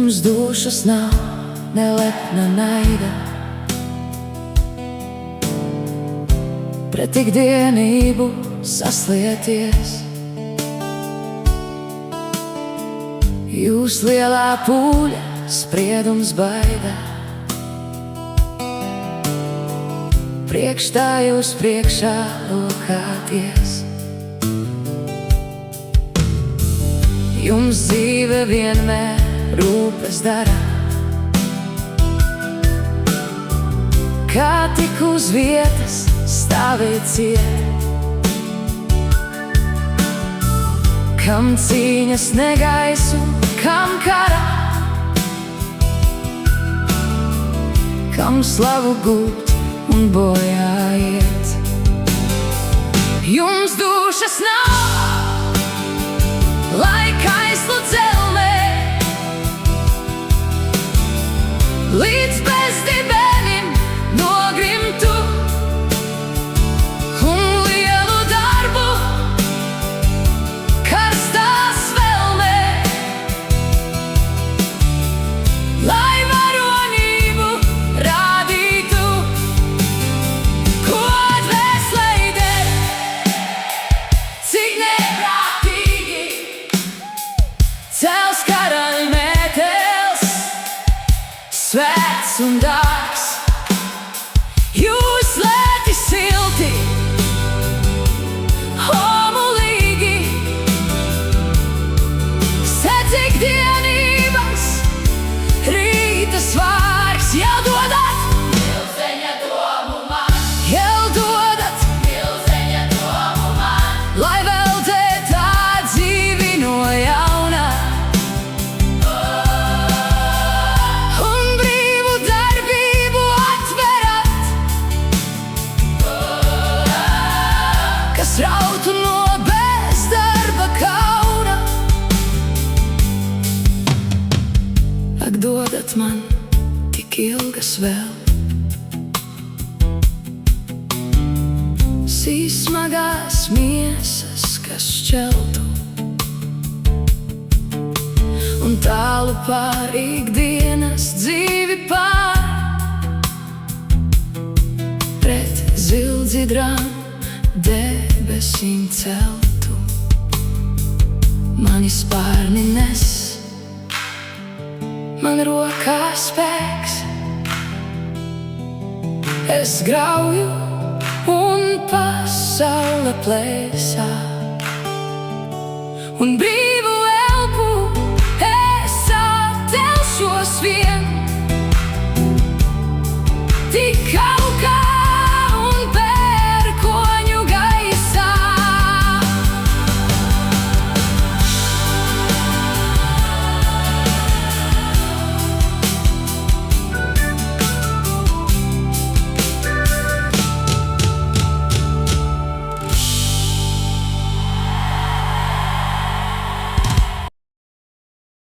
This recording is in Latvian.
Jums dušas nav ne lepna naida, pret ikdienību saslieties. Jūs lielā pūļa spriedums baida, priekš tā jūs priekšā lokāties. Jums dzīve vienmēr rūpes dara, kā tik uz vietas stāvēt ciet. Kam cīņas negaisu, kam kara, kam slavu gūt un bojā iet. Jums dušas nav, lai kaislu dzelmē, līdz bezdibenim nogrimtu, un lielu darbu karstā svelmē, lai varonību rādītu, ko dvēselē der, cik neprātīgi cels karaļmētelis, svēts un dārgs. Jūs lēti silti, homulīgi, sedz ikdienības, rīta svārks. Jau dodat milzeņa domu man, jau dodat milzeņa domu man, lai veltē tā dzīvi no jauna, un brīvu darbību atverat, kas rautu no bezdarba kauna. Ak, dodat man tik ilgas vēl, smagās miesas, kas šķeltu, un tālu pār ikdienas dzīvi pār, pret zildzidrām debesīm celtu. Mani spārni nes, man rokā spēks, es grauju un pasaule plēsā, un brīvi